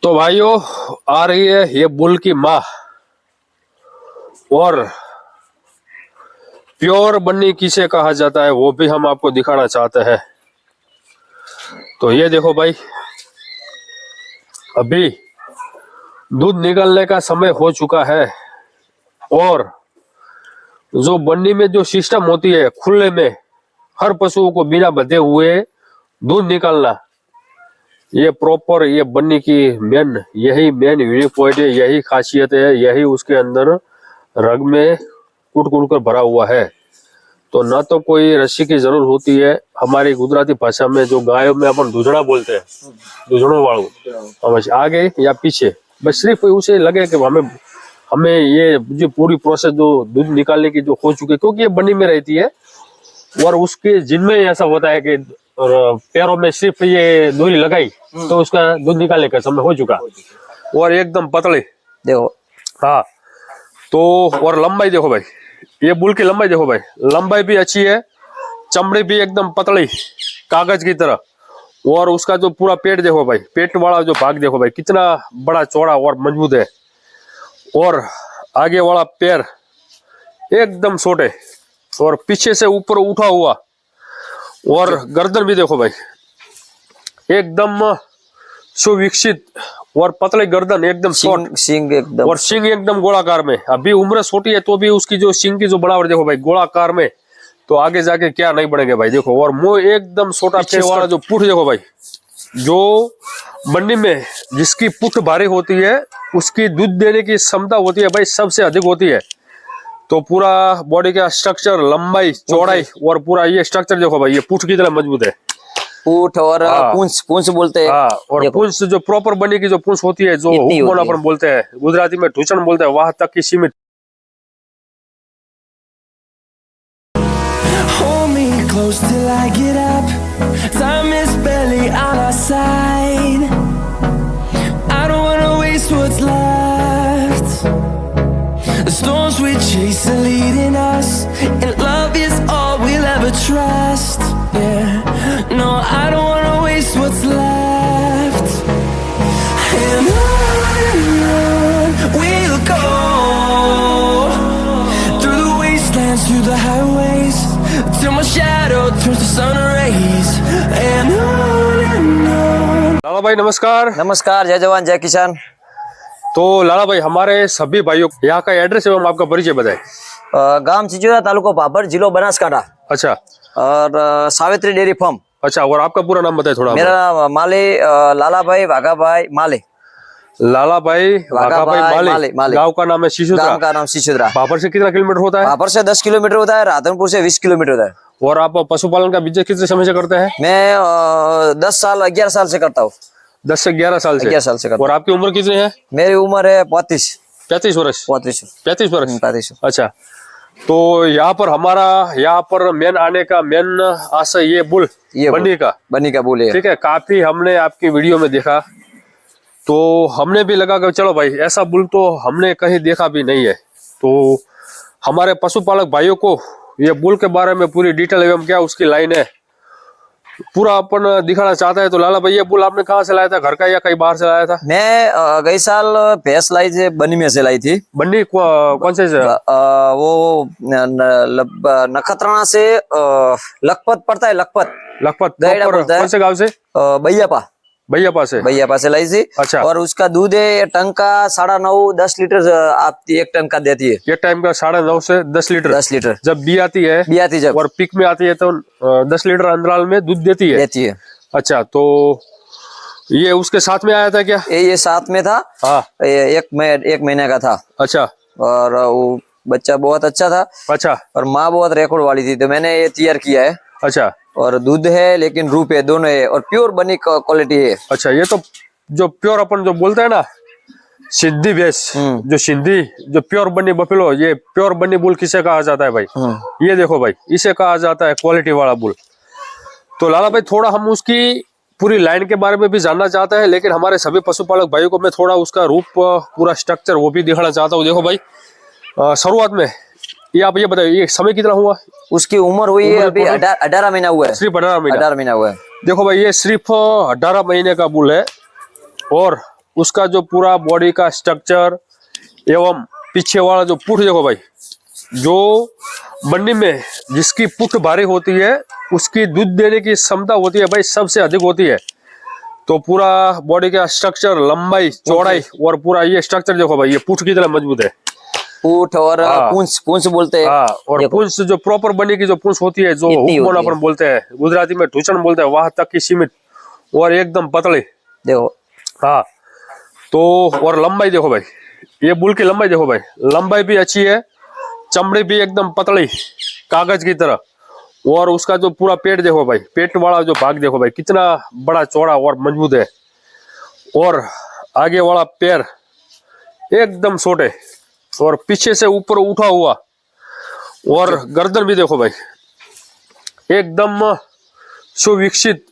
तो भाइयों आ रही है ये बुल की माँ और प्योर बन्नी किसे कहा जाता है वो भी हम आपको दिखाना चाहते हैं। तो ये देखो भाई, अभी दूध निकलने का समय हो चुका है और जो बन्नी में जो सिस्टम होती है खुले में हर पशुओं को बिना बंधे हुए दूध निकालना, ये प्रॉपर ये बन्नी की यही मेन यूनिक पॉइंट है, यही खासियत है, यही उसके अंदर रग में कूट कूट कर भरा हुआ है। तो ना तो कोई रस्सी की जरूरत होती है, हमारी गुजराती भाषा में जो गायों में अपन दूधड़ा बोलते हैं, दूधड़ों वालों आगे या पीछे, बस सिर्फ उसे लगे कि हमें ये जो पूरी प्रोसेस जो दूध निकालने की जो हो चुकी है, क्योंकि ये बन्नी में रहती है और उसके जिनमें ऐसा होता है कि पैरों में सिर्फ ये डोरी लगाई तो उसका दूध निकालने का समय हो चुका और एकदम पतली देखो। हाँ, तो और लंबाई देखो भाई, ये बुल की लंबाई देखो भाई, लंबाई भी अच्छी है, चमड़ी भी एकदम पतली कागज की तरह। और उसका जो पूरा पेट देखो भाई, पेट वाला जो भाग देखो भाई कितना बड़ा चौड़ा और मजबूत है। और आगे वाला पैर एकदम छोटे और पीछे से ऊपर उठा हुआ। और गर्दन भी देखो भाई एकदम सुविकसित और पतले गर्दन एकदम सींग एकदम, और सींग एकदम गोलाकार में। अभी उम्र छोटी है तो भी उसकी जो सींग की जो बनावट देखो भाई गोलाकार में, तो आगे जाके क्या नहीं बनेंगे भाई देखो। और मुंह एकदम छोटा फेस वाला जो पुठ देखो भाई, जो बन्नी में जिसकी पुठ भारी होती है उसकी दूध देने की क्षमता होती है भाई सबसे अधिक होती है। तो पूरा बॉडी का स्ट्रक्चर, लंबाई, चौड़ाई और पूरा ये स्ट्रक्चर देखो भाई, ये पुठ की तरह मजबूत है। पूंछ और पूंछ बोलते हैं। और पूंछ जो प्रॉपर बनी की जो पूंछ होती है, जो हुक्मोन अपन बोलते हैं, गुजराती में ठूचन बोलते हैं, वहां तक की सीमित। Through the highways till my shadow turns to sun rays and on। लाला भाई नमस्कार। नमस्कार, जय जवान जय किसान। तो लाला भाई हमारे सभी भाइयों यहाँ का एड्रेस एवं आपका परिचय बताएं। गांव चिचोरा, तालुका भाबर, जिलो बनासकांठा। अच्छा, और सावित्री डेयरी फार्म। अच्छा, और आपका पूरा नाम बताए थोड़ा। मेरा नाम माले लाला भाई वाघा भाई माले। लाला भाई वाघा भाई माले। गांव का नाम है शिशुद्रा। गांव का नाम शिशुद्रा। भाबर से कितना किलोमीटर होता है? भाबर से 10 किलोमीटर होता है, राधनपुर से 20 किलोमीटर होता है। और आप पशुपालन का बिजनेस कितने समय से करते हैं? मैं 11 साल से करता हूँ। 10 से 11 साल से? 11 साल से करता हूँ। और आपकी उम्र कितनी है? मेरी उम्र है 35 वर्ष। 35 वर्ष। 35। अच्छा, तो यहाँ पर मेन आने का मेन आशय ये बुल, बन्नी का बुल है। ठीक है, काफी हमने आपकी वीडियो में देखा तो हमने भी लगा कि चलो भाई ऐसा बुल तो हमने कहीं देखा भी नहीं है। तो हमारे पशुपालक भाइयों को ये बुल के बारे में पूरी डिटेल एवं क्या उसकी लाइन है पूरा अपन दिखाना चाहता है। तो लाला भाई ये बुल आपने कहाँ से लाया था, घर का या कहीं बाहर से लाया था? मैं गई साल भैंस लाई थी, बन्नी में से लाई थी। बन्नी कौन से? वो नखत्राना से लखपत पड़ता है, लखपत कौन से गाँव से? भैयापा से लाई थी। अच्छा, और उसका दूध है टंका 9.5-10 लीटर आप एक टंका देती है। एक टाइम का 9.5 से 10 लीटर। जब बी आती है जब और पिक में आती है तो 10 लीटर अंतराल में दूध देती है। अच्छा, तो ये उसके साथ में आया था क्या? ये साथ में था। हाँ, एक महीने का था। अच्छा, और वो बच्चा बहुत अच्छा था। अच्छा, और माँ बहुत रेकॉर्ड वाली थी, तो मैंने ये तैयार किया है। अच्छा, और दूध है लेकिन रूप है, दोनों है, और प्योर बनी क्वालिटी है। अच्छा, ये तो जो प्योर अपन जो बोलते हैं ना सिंधी भैंस, जो प्योर बनी बफेलो, ये प्योर बनी बुल किसे कहा जाता है भाई? ये देखो भाई, इसे कहा जाता है क्वालिटी वाला बुल। तो लाला भाई थोड़ा हम उसकी पूरी लाइन के बारे में भी जानना चाहते हैं, लेकिन हमारे सभी पशुपालक भाइयों को मैं थोड़ा उसका रूप, पूरा स्ट्रक्चर वो भी दिखाना चाहता हूँ। देखो भाई, शुरुआत में ये आप ये बताइए, ये समय कितना हुआ? उसकी उम्र हुई है अभी 18 महीना हुआ है। सिर्फ 18 महीना हुआ है। देखो भाई, ये सिर्फ 18 महीने का बुल है और उसका जो पूरा बॉडी का स्ट्रक्चर एवं पीछे वाला जो पुठ देखो भाई, जो बन्नी में जिसकी पुठ भारी होती है उसकी दूध देने की क्षमता होती है भाई सबसे अधिक होती है। तो पूरा बॉडी का स्ट्रक्चर, लंबाई, चौड़ाई और पूरा ये स्ट्रक्चर देखो भाई, ये पुठ की तरह मजबूत है। पूंछ और हाँ। पूंछ बोलते हैं। हाँ, और देखो। पूंछ जो प्रॉपर बनी की जो पूंछ होती है, जो इतनी हुक्मोन होती है। अपन बोलते हैं, गुजराती में ढूचन बोलते हैं, वहां तक की सीमित और एकदम पतली। देखो हाँ, तो और लंबाई देखो भाई, ये बुल की लंबाई देखो भाई, लंबाई भी अच्छी है, चमड़ी भी एकदम पतली कागज की तरह। और उसका जो पूरा पेट देखो भाई, पेट वाला जो भाग देखो भाई कितना बड़ा चौड़ा और मजबूत है। और आगे वाला पैर एकदम छोटे और पीछे से ऊपर उठा हुआ। और गर्दन भी देखो भाई एकदम सुविकसित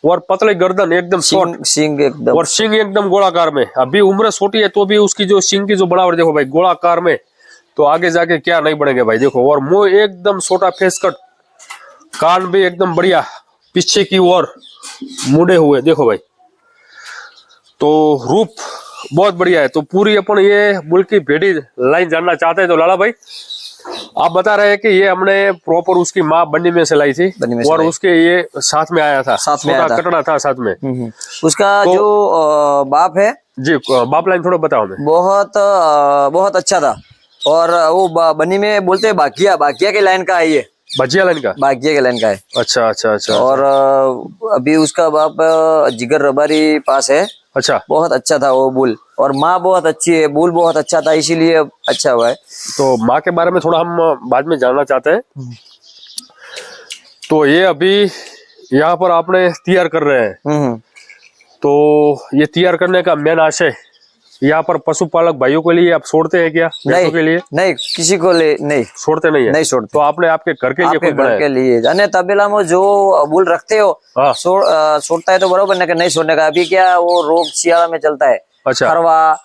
और पतले गर्दन, एकदम शॉर्ट, सींग एकदम। और सिंग एकदम गोलाकार में। अभी उम्र छोटी है तो भी उसकी जो सिंग की जो बनावट देखो भाई गोलाकार में, तो आगे जाके क्या नहीं बनेंगे भाई। देखो, और मुंह एकदम छोटा, फेस कट, कान भी एकदम बढ़िया पीछे की ओर मुड़े हुए देखो भाई। तो रूप बहुत बढ़िया है। तो पूरी अपन ये बुल की भेड़ी लाइन जानना चाहते हैं तो लाला भाई आप बता रहे हैं कि ये हमने प्रॉपर उसकी माँ बन्नी में से लाई थी बन्नी में से और लाई। उसके ये साथ में आया था, साथ में आया छोटा था। कटड़ा था साथ में। उसका तो- जो बाप है जी, बाप लाइन थोड़ा बताओ हमें। बहुत अच्छा था। और वो बनी में बोलते हैं भागिया, भागिया के लाइन का है ये, भजिया लाइन का। भागिया के लाइन का है। अच्छा अच्छा अच्छा। और अभी उसका बाप जिगर रबारी पास है। अच्छा, बहुत अच्छा था वो बुल, और माँ बहुत अच्छी है, बुल बहुत अच्छा था, इसीलिए अच्छा हुआ है। तो माँ के बारे में थोड़ा हम बाद में जानना चाहते हैं। तो ये अभी यहाँ पर आपने तैयार कर रहे हैं, तो ये तैयार करने का मेन आशय यहाँ पर पशुपालक भाइयों के लिए आप छोड़ते हैं क्या? भैंसों के लिए नहीं, किसी को नहीं छोड़ते नहीं है? नहीं छोड़ते। तो आपने आपके घर के लिए आपके खुद घर बनाया? के लिए जाने तबेला में जो बुल रखते हो हाँ। छोड़ता है तो बरोबर, नहीं छोड़ने का। अभी क्या वो रोग सियारा में चलता है, अच्छा खरवा,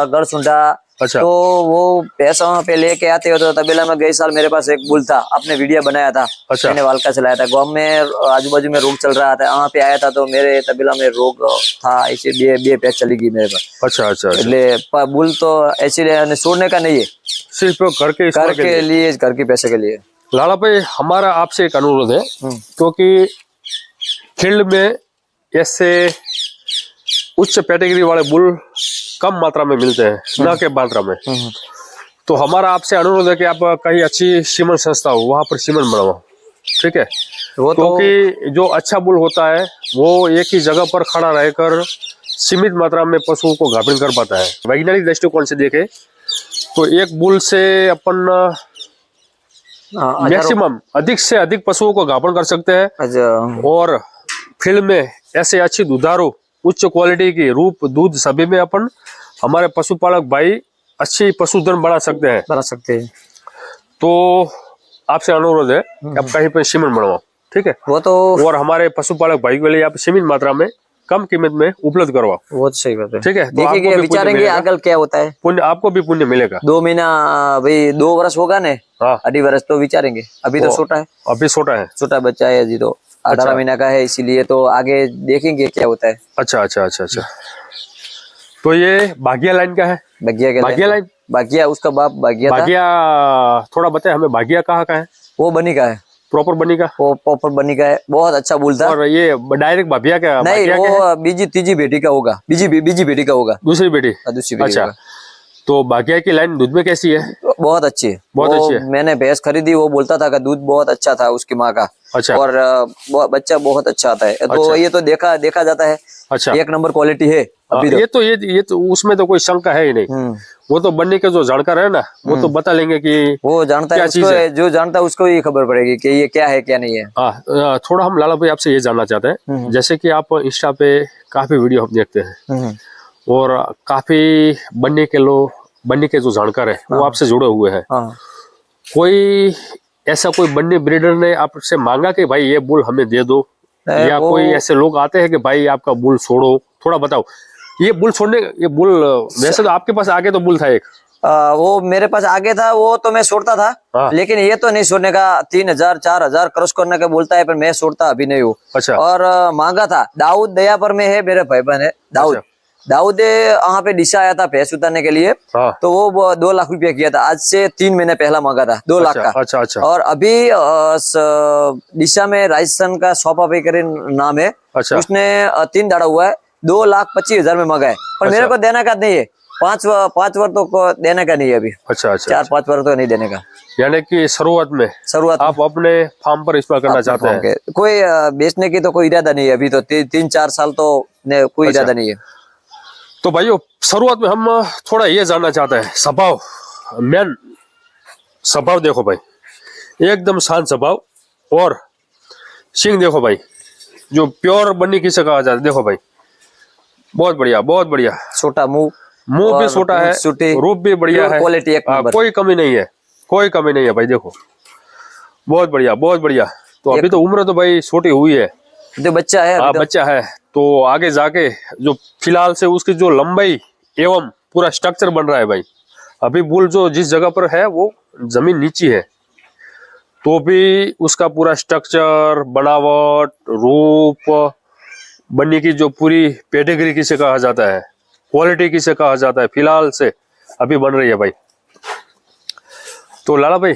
गड़सुंडा। अच्छा। तो वो पैसा वहाँ पे लेके आते हो। तो तबेला में गए साल मेरे पास एक बुल था, आपने वीडियो बनाया था, अच्छा। मैंने वालका चलाया था। गाँव में आजू बाजू में रोग चल रहा था, वहाँ पे आया था तो मेरे तबेला में रोग था, ऐसे बे पैच चली गई मेरे पास। अच्छा अच्छा अच्छा। એટલે बुल तो ऐसे छोड़ने का नहीं है, सिर्फ घर के घर इस्तेमाल के लिए, घर के पैसे के लिए। लाला भाई हमारा आपसे एक अनुरोध है, क्योंकि फील्ड में ऐसे उच्च कैटेगरी वाले बुल कम मात्रा में मिलते हैं, न के मात्रा में। तो हमारा आपसे अनुरोध है कि आप कहीं अच्छी सीमन संस्था हो, वहां पर सीमन बनवाओ, ठीक है? वो तो क्योंकि जो अच्छा बुल होता है वो एक ही जगह पर खड़ा रहकर सीमित मात्रा में पशुओं को गाभिन कर पाता है। वैज्ञानिक दृष्टिकोण से देखें तो एक बुल से अपन मैक्सिमम अधिक से अधिक पशुओं को गाभिन कर सकते हैं। अच्छा। और फील्ड में ऐसे अच्छी दुधारू उच्च क्वालिटी की रूप दूध सभी में अपन हमारे पशुपालक भाई अच्छी पशुधन बना सकते हैं। बना सकते हैं। तो आपसे अनुरोध है कि आप कहीं पर सीमन बनवाओ, ठीक है? वो तो और हमारे पशुपालक भाई के लिए आप सीमित मात्रा में कम कीमत में उपलब्ध करवाओ, वो तो सही बात है। ठीक है? तो आपको देखेंगे, भी पुण्य विचारेंगे मिलेगा। आगे क्या होता है। पुण्य आपको भी पुण्य मिलेगा। 2 महीना भाई, 2 वर्ष होगा ने, हाँ, 2.5 वर्ष तो विचारेंगे। अभी तो छोटा है, अभी छोटा है। छोटा बच्चा है अभी तो, 18 महीना का है, इसीलिए तो आगे देखेंगे क्या होता है। अच्छा अच्छा अच्छा अच्छा। तो ये भागिया लाइन का है? भागिया के भागिया लाइन, भागिया, उसका बाप भागिया था। भागिया थोड़ा बताए हमें, भागिया कहाँ का है? वो बनी का है, प्रॉपर बनी का? वो प्रॉपर बनी का है, बहुत अच्छा बुल था। और ये डायरेक्ट भाभिया का? नहीं, भागिया का है? वो बीजी तीजी बेटी का होगा, बीजी बेटी का होगा, दूसरी बेटी? दूसरी बेटी अच्छा। का। तो भागिया की लाइन दूध में कैसी है? बहुत अच्छी है, बहुत वो अच्छी है। मैंने भैंस खरीदी, वो बोलता था कि दूध बहुत अच्छा था उसकी माँ का। अच्छा और बच्चा बहुत अच्छा आता है। तो अच्छा। ये तो देखा जाता है, अच्छा। एक नंबर क्वालिटी है अभी तो। ये तो उसमें तो कोई शंका है ही नहीं। वो तो बनने के जो जानकार है ना, वो तो बता लेंगे कि वो जानता है, क्या चीज उसको है। जो जानता है उसको ही खबर पड़ेगी कि ये क्या है क्या नहीं है। थोड़ा हम लाला भाई आपसे ये जानना चाहते हैं, जैसे कि आप इंस्टा पे काफी वीडियो हम देखते हैं और काफी बनने के जो जानकार है वो आपसे जुड़े हुए हैं। हाँ। कोई ऐसा कोई बन्नी ब्रीडर ने आपसे मांगा कि भाई ये बुल हमें दे दो, या कोई ऐसे लोग आते हैं कि भाई आपका बुल छोड़ो? थोड़ा बताओ। ये बुल छोड़ने, ये बुल वैसे तो आपके पास आगे तो बुल था एक, वो मेरे पास आगे था, वो तो मैं छोड़ता था। हाँ। लेकिन ये तो नहीं छोड़ने का, 3000 4000 क्रॉस करने का बोलता है, पर मैं छोड़ता अभी नहीं हूँ। अच्छा। और मांगा था, दाऊद दया पर में है, मेरे भाई बहन है दाऊद। अच्छा। दाऊदे यहाँ पे दिशा आया था भैंस उतारने के लिए, हाँ। तो वो 2 लाख रुपया किया था। आज से 3 महीने पहला मांगा था 2 लाख का। अच्छा अच्छा और अभी दिशा में राजस्थान का सोपा पे करे नाम है, अच्छा। उसने 3 दाड़ा हुआ है, 2,25,000 में मांगा है। पर मेरे को देने का नहीं है, 5 वर्ष तो को देने का नहीं है अभी, अच्छा अच्छा 4-5 वर्ष तो नहीं देने का। यानी कि शुरुआत में शुरुआत आप अपने फार्म पर इस्तेमाल करना चाहते हैं। कोई बेचने की तो कोई इरादा नहीं है अभी, तो 3-4 साल तो कोई इरादा नहीं है। तो भाइयों शुरुआत में हम थोड़ा ये जानना चाहते हैं, स्वभाव, मेन स्वभाव देखो भाई, एकदम शांत स्वभाव, और सिंह देखो भाई, जो प्योर बन्नी किसे कहा जाता है, देखो भाई बहुत बढ़िया बहुत बढ़िया। छोटा मुंह भी छोटा है, रूप भी बढ़िया है, क्वालिटी एक नंबर। कोई कमी नहीं है, कोई कमी नहीं है भाई, देखो बहुत बढ़िया बहुत बढ़िया। तो अभी तो उम्र तो भाई छोटी हुई है, जो बच्चा है हाँ बच्चा है, तो आगे जाके जो फिलहाल से उसकी जो लंबाई एवं पूरा स्ट्रक्चर बन रहा है भाई। अभी बुल जो जिस जगह पर है वो जमीन नीची है, तो भी उसका पूरा स्ट्रक्चर, बनावट, रूप, बन्नी की जो पूरी पेडिग्री किसे कहा जाता है, क्वालिटी किसे कहा जाता है, फिलहाल से अभी बन रही है भाई। तो लाला भाई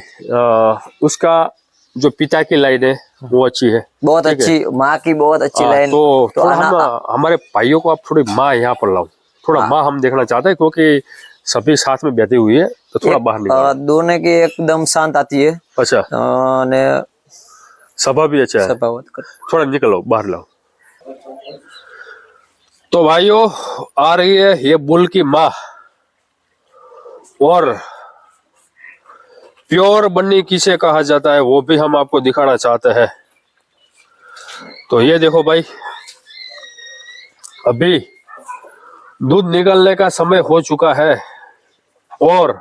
उसका जो पिता की लाइन है वो अच्छी है, बहुत अच्छी, माँ की बहुत अच्छी लाइन। तो थोड़ा हम हमारे भाइयों को आप थोड़ी माँ यहाँ पर लाओ, थोड़ा माँ हम देखना चाहते हैं, क्योंकि सभी साथ में बैठी हुई है, तो थोड़ा बाहर निकालो। दोनों की एकदम शांत आती है। अच्छा, ने सभा भी अच्छा है, थोड़ा निकलो बाहर लाओ। तो भाइयों आ रही है ये बुल की माँ, और प्योर बन्नी किसे कहा जाता है वो भी हम आपको दिखाना चाहते हैं। तो ये देखो भाई, अभी दूध निकलने का समय हो चुका है, और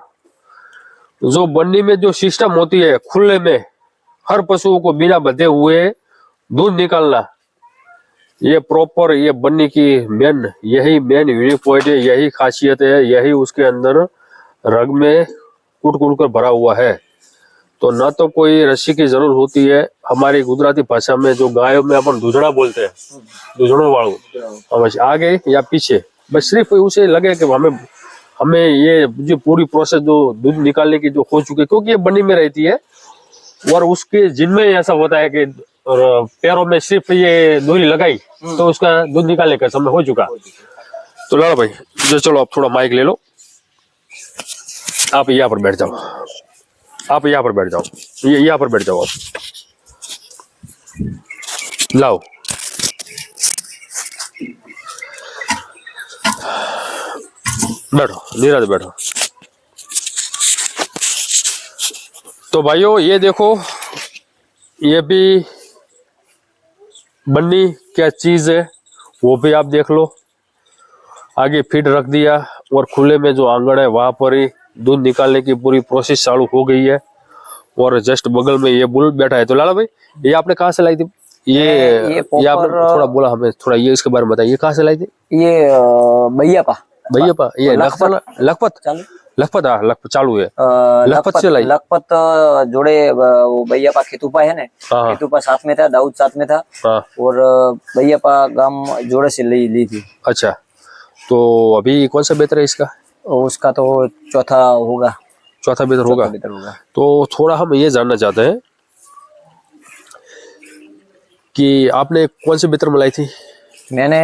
जो बन्नी में जो सिस्टम होती है खुले में हर पशुओं को बिना बंधे हुए दूध निकालना, ये प्रॉपर ये बन्नी की यही मेन यूनिक पॉइंट है, यही खासियत है, यही उसके अंदर रग में कूट कूट कर भरा हुआ है। तो ना तो कोई रस्सी की जरूरत होती है, हमारी गुजराती भाषा में जो गायों में अपन दूधड़ा बोलते हैं, दूधड़ों वालों, आगे या पीछे, बस सिर्फ उसे लगे कि हमें ये जो पूरी प्रोसेस जो दूध निकालने की जो हो चुकी है, क्योंकि ये बन्नी में रहती है, और उसके जिनमें ऐसा होता है कि पैरों में सिर्फ ये दूरी लगाई तो उसका दूध निकालने का समय हो चुका। तो लाला भाई जो चलो आप थोड़ा माइक ले लो, आप यहाँ पर बैठ जाओ, आप यहाँ पर बैठ जाओ, ये यहाँ पर बैठ जाओ, आप लाओ। बैठो नीरज बैठो। तो भाइयों ये देखो, ये भी बन्नी क्या चीज है वो भी आप देख लो। आगे फीड रख दिया, और खुले में जो आंगन है वहां पर ही दूध निकालने की पूरी प्रोसेस चालू हो गई है, और जस्ट बगल में ये बुल बैठा है। तो लाला भाई ये आपने कहाँ से लाई थी? ये आपने थोड़ा बोला हमें, थोड़ा ये इसके बारे में बताइए, कहाँ से लाई थी? ये भैयापा ये लखपत चालू है, लखपत से लाई। लखपत जोड़े वो भैयापा खेतुपा है ना, खेतुपा साथ में था, दाऊद साथ में था, और भैयापा गांव जोड़े से ली थी। अच्छा, तो अभी कौन सा बेहतर है इसका? उसका तो चौथा होगा, चौथा बेहतर होगा। तो थोड़ा हम ये जानना चाहते हैं कि आपने कौन से बेहतर में लाई थी? मैंने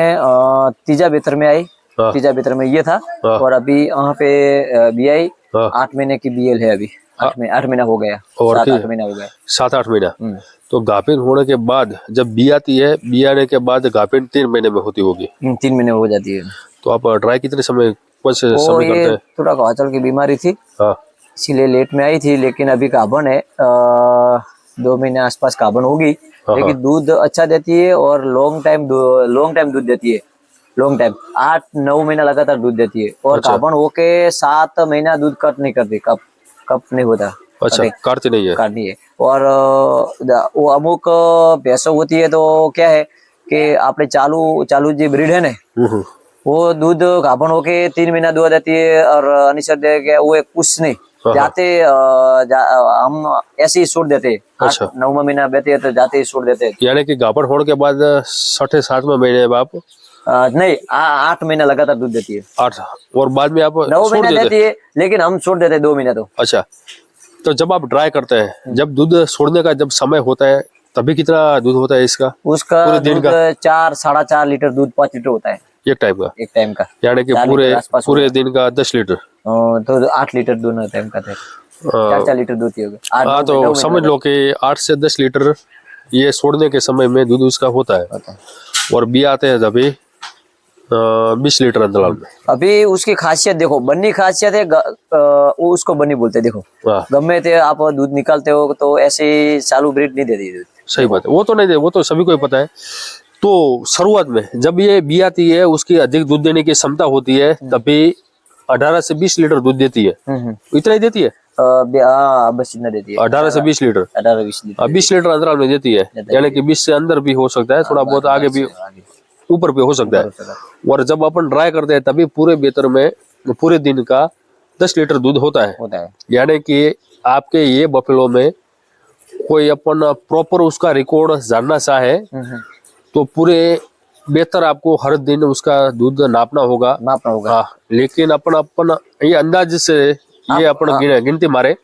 तीजा बेहतर में आई, तीजा बेहतर में ये था, और अभी यहाँ पे बीआई 8 महीने की बीएल है अभी, 8 महीना हो गया, 7-8 महीना हो गया, 7-8 महीना। तो गाभिन होने के बाद जब बी आती है, बी आने के बाद गाभिन 3 महीने में होती होगी? 3 महीने हो जाती है। तो आप ट्राई कितने समय कौन से समय करते हैं? थोड़ा हवाचल की बीमारी थी, इसीलिए लेट में आई थी, लेकिन अभी गाभन है, 2 महीने आसपास गाभन होगी, लेकिन दूध अच्छा देती है, और लॉन्ग टाइम दूध देती है, लॉन्ग टाइम 8-9 महीना लगातार दूध देती है, और गाभन होके 7 महीना दूध कट नहीं करती, कप नहीं होता। अच्छा, काटती नहीं है। और वो अमुक भैंसों होती है, तो क्या है कि आपने चालू जी ब्रीड है ना, वो दूध गाभन होके 3 महीना दूध देती है, और अनिश्चित दे के वो कुछ नहीं जाते, हम ऐसे ही छोड़ देते। अच्छा, 9वां महीना बेहते है तो जाते ही छोड़ देते। यानी कि गाभन होने के बाद 6-7वें महीने में आप नहीं 8 महीना लगातार दूध देती है। 8 और बाद में आप 9 छोड़ महीना देते देती है, लेकिन हम छोड़ देते हैं 2 महीना तो। अच्छा, तो जब आप ड्राई करते हैं, जब दूध छोड़ने का जब समय होता है, तभी कितना दूध होता है इसका उसका पूरे दिन दूध का? 4 4.5 लीटर दूध 5 लीटर होता है एक टाइम का, एक टाइम का। यानी कि 4 पूरे लीटर आसपास पूरे दिन का 10 लीटर। तो 8 लीटर दोनों टाइम का थे, 4 लीटर दूध ही होगा। हाँ, तो समझ लो कि 8 से 10 लीटर ये छोड़ने के समय में दूध उसका होता है, और बी आते हैं तभी 20 लीटर अंतराल में। अभी उसकी खासियत देखो, बन्नी खासियत है, वो उसको बन्नी बोलते हैं। देखो हाँ, गमे थे आप दूध निकालते हो तो ऐसे चालू ब्रीड नहीं देती दूध। सही बात है, वो तो नहीं दे, वो तो सभी को ही पता है। तो शुरुआत में जब ये बी आती है, उसकी अधिक दूध देने की क्षमता होती है, तभी 18 से 20 लीटर दूध देती है। इतना ही देती है, बस इतना देती है, 18 से 20 लीटर। 18-20 लीटर। 20 लीटर अंतराल में देती है, यानी कि 20 से अंदर भी हो सकता है, थोड़ा बहुत आगे भी ऊपर भी हो सकता है। और जब अपन ड्राई करते हैं तभी पूरे बेहतर में पूरे दिन का 10 लीटर दूध होता है। यानी कि आपके ये बफेलो में कोई अपन प्रॉपर उसका रिकॉर्ड जानना चाहे तो पूरे बेहतर आपको हर दिन उसका दूध नापना होगा। हाँ, लेकिन अपन ये अंदाज से ये अपन गिनती मारे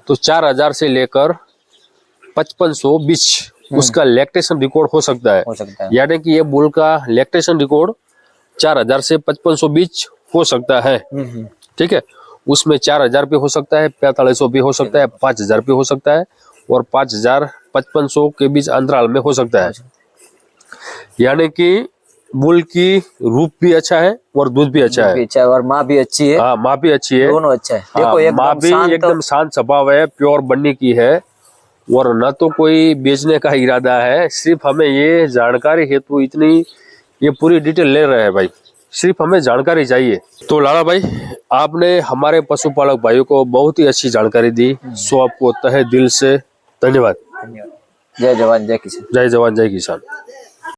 तो 4000 से लेकर 5500 बीच उसका लैक्टेशन रिकॉर्ड हो सकता है। यानी कि ये बुल का लैक्टेशन रिकॉर्ड 4000 से 5500 बीच हो सकता है। ठीक है, उसमें 4000 भी हो सकता है, 4500 भी हो सकता है, 5000 भी हो सकता है, और 5000 5500 के बीच अंतराल में हो सकता है। यानी कि बुल की रूप भी अच्छा है और दूध भी अच्छा है, और माँ भी अच्छी है। हाँ, माँ भी अच्छी है, दोनों अच्छा है। देखो माँ भी एकदम शांत स्वभाव है, प्योर बन्नी की है, और न तो कोई बेचने का इरादा है, सिर्फ हमें ये जानकारी हेतु इतनी ये पूरी डिटेल ले रहे हैं भाई, सिर्फ हमें जानकारी चाहिए। तो लाला भाई, आपने हमारे पशुपालक भाइयों को बहुत ही अच्छी जानकारी दी, सो आपको तहे दिल से धन्यवाद। जय जवान जय किसान। जय जवान जय किसान।